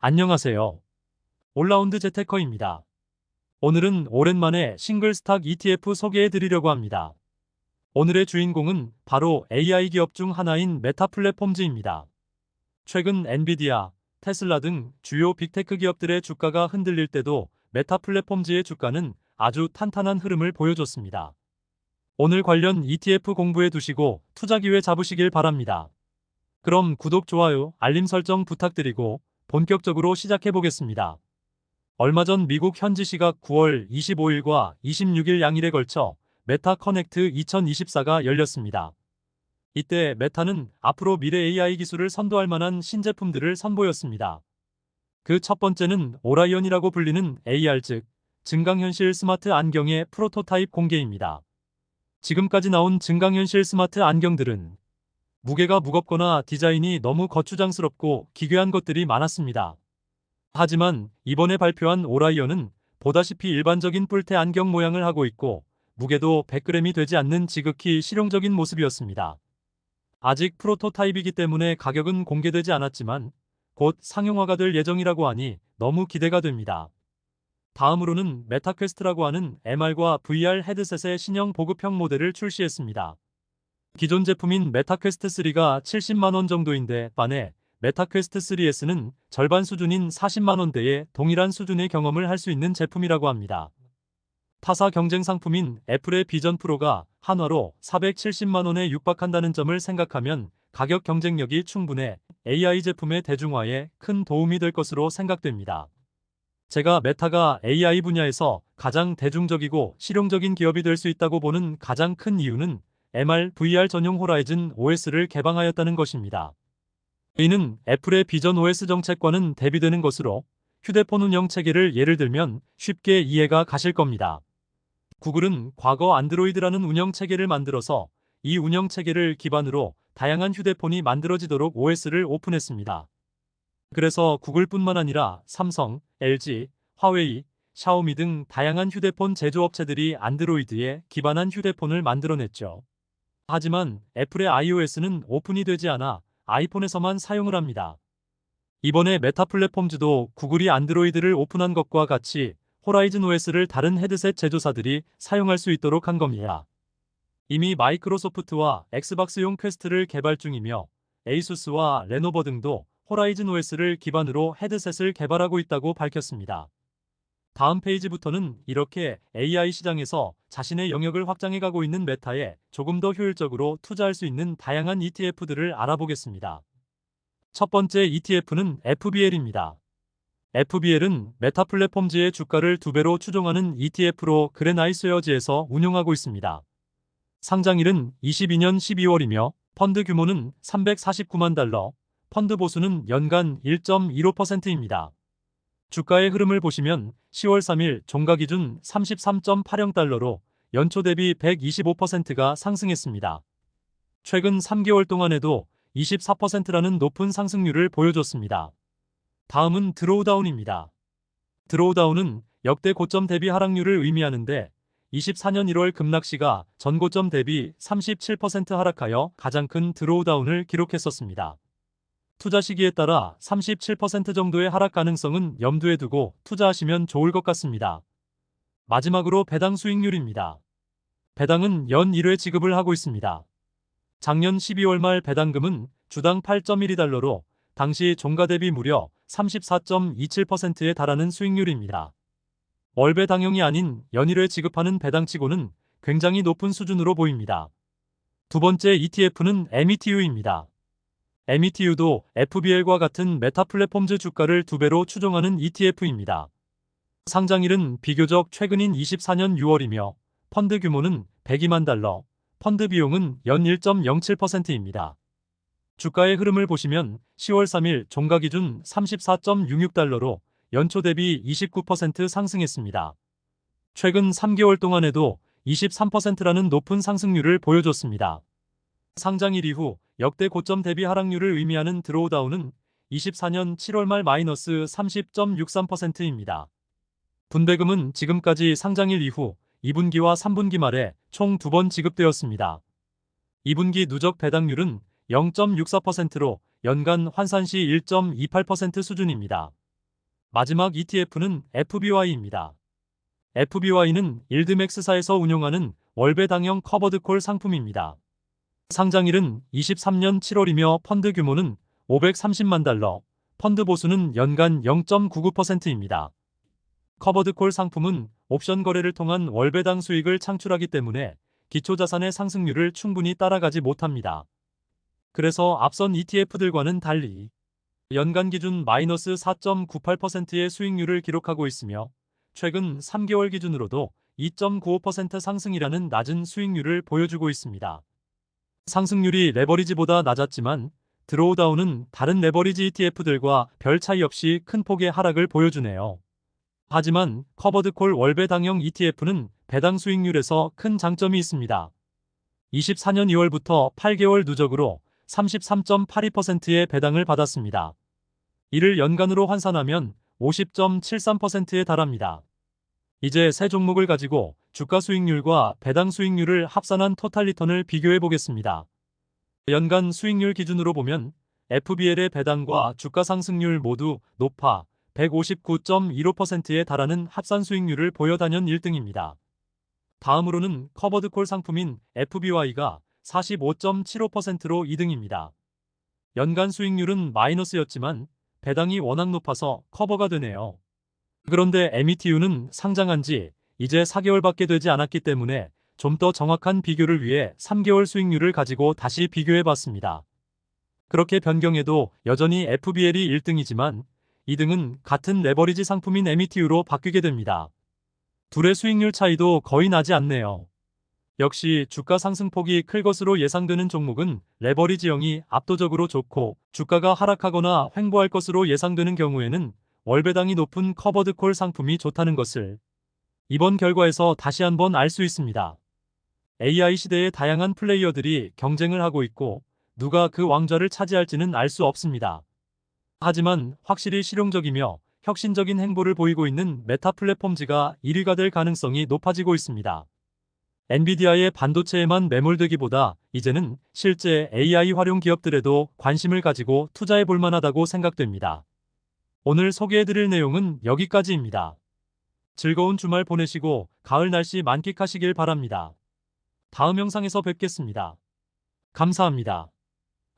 안녕하세요. 올라운드 재테커입니다. 오늘은 오랜만에 싱글 스탁 ETF 소개해 드리려고 합니다. 오늘의 주인공은 바로 AI 기업 중 하나인 메타 플랫폼즈입니다. 최근 엔비디아, 테슬라 등 주요 빅테크 기업들의 주가가 흔들릴 때도 메타 플랫폼즈의 주가는 아주 탄탄한 흐름을 보여줬습니다. 오늘 관련 ETF 공부해 두시고 투자 기회 잡으시길 바랍니다. 그럼 구독, 좋아요, 알림 설정 부탁드리고 본격적으로 시작해 보겠습니다. 얼마 전 미국 현지 시각 9월 25일과 26일 양일에 걸쳐 메타 커넥트 2024가 열렸습니다. 이때 메타는 앞으로 미래 AI 기술을 선도할 만한 신제품들을 선보였습니다. 그 첫 번째는 오라이언이라고 불리는 AR 즉 증강현실 스마트 안경의 프로토타입 공개입니다. 지금까지 나온 증강현실 스마트 안경들은 무게가 무겁거나 디자인이 너무 거추장스럽고 기괴한 것들이 많았습니다. 하지만 이번에 발표한 오라이언은 보다시피 일반적인 뿔테 안경 모양을 하고 있고 무게도 100g이 되지 않는 지극히 실용적인 모습이었습니다. 아직 프로토타입이기 때문에 가격은 공개되지 않았지만 곧 상용화가 될 예정이라고 하니 너무 기대가 됩니다. 다음으로는 메타퀘스트라고 하는 MR과 VR 헤드셋의 신형 보급형 모델을 출시했습니다. 기존 제품인 메타퀘스트 3가 70만 원 정도인데 반해 메타퀘스트 3S는 절반 수준인 40만 원대의 동일한 수준의 경험을 할 수 있는 제품이라고 합니다. 타사 경쟁 상품인 애플의 비전 프로가 한화로 470만 원에 육박한다는 점을 생각하면 가격 경쟁력이 충분해 AI 제품의 대중화에 큰 도움이 될 것으로 생각됩니다. 제가 메타가 AI 분야에서 가장 대중적이고 실용적인 기업이 될 수 있다고 보는 가장 큰 이유는 MR, VR 전용 호라이즌 OS를 개방하였다는 것입니다. 이는 애플의 비전 OS 정책과는 대비되는 것으로 휴대폰 운영 체계를 예를 들면 쉽게 이해가 가실 겁니다. 구글은 과거 안드로이드라는 운영 체계를 만들어서 이 운영 체계를 기반으로 다양한 휴대폰이 만들어지도록 OS를 오픈했습니다. 그래서 구글뿐만 아니라 삼성, LG, 화웨이, 샤오미 등 다양한 휴대폰 제조업체들이 안드로이드에 기반한 휴대폰을 만들어냈죠. 하지만 애플의 iOS는 오픈이 되지 않아 아이폰에서만 사용을 합니다. 이번에 메타 플랫폼즈도 구글이 안드로이드를 오픈한 것과 같이 호라이즌 OS를 다른 헤드셋 제조사들이 사용할 수 있도록 한 겁니다. 이미 마이크로소프트와 엑스박스용 퀘스트를 개발 중이며 에이수스와 레노버 등도 호라이즌 OS를 기반으로 헤드셋을 개발하고 있다고 밝혔습니다. 다음 페이지부터는 이렇게 AI 시장에서 자신의 영역을 확장해가고 있는 메타에 조금 더 효율적으로 투자할 수 있는 다양한 ETF들을 알아보겠습니다. 첫 번째 ETF는 FBL입니다. FBL은 메타 플랫폼즈의 주가를 2배로 추종하는 ETF로 그레나이스웨어즈에서 운용하고 있습니다. 상장일은 22년 12월이며 펀드 규모는 349만 달러, 펀드 보수는 연간 1.15%입니다. 주가의 흐름을 보시면 10월 3일 종가 기준 33.80달러로 연초 대비 125%가 상승했습니다. 최근 3개월 동안에도 24%라는 높은 상승률을 보여줬습니다. 다음은 드로우다운입니다. 드로우다운은 역대 고점 대비 하락률을 의미하는데 24년 1월 급락시가 전고점 대비 37% 하락하여 가장 큰 드로우다운을 기록했었습니다. 투자 시기에 따라 37% 정도의 하락 가능성은 염두에 두고 투자하시면 좋을 것 같습니다. 마지막으로 배당 수익률입니다. 배당은 연 1회 지급을 하고 있습니다. 작년 12월 말 배당금은 주당 8.12달러로 당시 종가 대비 무려 34.27%에 달하는 수익률입니다. 월 배당형이 아닌 연 1회 지급하는 배당치고는 굉장히 높은 수준으로 보입니다. 두 번째 ETF는 METU입니다. METU도 FBL과 같은 메타 플랫폼즈 주가를 2배로 추종하는 ETF입니다. 상장일은 비교적 최근인 24년 6월이며 펀드 규모는 102만 달러, 펀드 비용은 연 1.07%입니다. 주가의 흐름을 보시면 10월 3일 종가 기준 34.66달러로 연초 대비 29% 상승했습니다. 최근 3개월 동안에도 23%라는 높은 상승률을 보여줬습니다. 상장일 이후 역대 고점 대비 하락률을 의미하는 드로우다운은 24년 7월 말 마이너스 30.63%입니다. 분배금은 지금까지 상장일 이후 2분기와 3분기 말에 총 2번 지급되었습니다. 2분기 누적 배당률은 0.64%로 연간 환산 시 1.28% 수준입니다. 마지막 ETF는 FBY입니다. FBY는 일드맥스사에서 운용하는 월배당형 커버드콜 상품입니다. 상장일은 23년 7월이며 펀드 규모는 530만 달러, 펀드 보수는 연간 0.99%입니다. 커버드콜 상품은 옵션 거래를 통한 월배당 수익을 창출하기 때문에 기초자산의 상승률을 충분히 따라가지 못합니다. 그래서 앞선 ETF들과는 달리 연간 기준 마이너스 4.98%의 수익률을 기록하고 있으며 최근 3개월 기준으로도 2.95% 상승이라는 낮은 수익률을 보여주고 있습니다. 상승률이 레버리지보다 낮았지만 드로우다운은 다른 레버리지 ETF들과 별 차이 없이 큰 폭의 하락을 보여주네요. 하지만 커버드콜 월배당형 ETF는 배당 수익률에서 큰 장점이 있습니다. 24년 2월부터 8개월 누적으로 33.82%의 배당을 받았습니다. 이를 연간으로 환산하면 50.73%에 달합니다. 이제 세 종목을 가지고 주가 수익률과 배당 수익률을 합산한 토탈 리턴을 비교해 보겠습니다. 연간 수익률 기준으로 보면 FBL의 배당과 주가 상승률 모두 높아 159.15%에 달하는 합산 수익률을 보여 단연 1등입니다. 다음으로는 커버드콜 상품인 FBY가 45.75%로 2등입니다. 연간 수익률은 마이너스였지만 배당이 워낙 높아서 커버가 되네요. 그런데 METU는 상장한 지 이제 4개월밖에 되지 않았기 때문에 좀 더 정확한 비교를 위해 3개월 수익률을 가지고 다시 비교해 봤습니다. 그렇게 변경해도 여전히 FBL이 1등이지만 2등은 같은 레버리지 상품인 METU로 바뀌게 됩니다. 둘의 수익률 차이도 거의 나지 않네요. 역시 주가 상승폭이 클 것으로 예상되는 종목은 레버리지형이 압도적으로 좋고 주가가 하락하거나 횡보할 것으로 예상되는 경우에는 월배당이 높은 커버드콜 상품이 좋다는 것을 이번 결과에서 다시 한번 알 수 있습니다. AI 시대의 다양한 플레이어들이 경쟁을 하고 있고 누가 그 왕좌를 차지할지는 알 수 없습니다. 하지만 확실히 실용적이며 혁신적인 행보를 보이고 있는 메타 플랫폼즈가 1위가 될 가능성이 높아지고 있습니다. 엔비디아의 반도체에만 매몰되기보다 이제는 실제 AI 활용 기업들에도 관심을 가지고 투자해 볼 만하다고 생각됩니다. 오늘 소개해드릴 내용은 여기까지입니다. 즐거운 주말 보내시고 가을 날씨 만끽하시길 바랍니다. 다음 영상에서 뵙겠습니다. 감사합니다.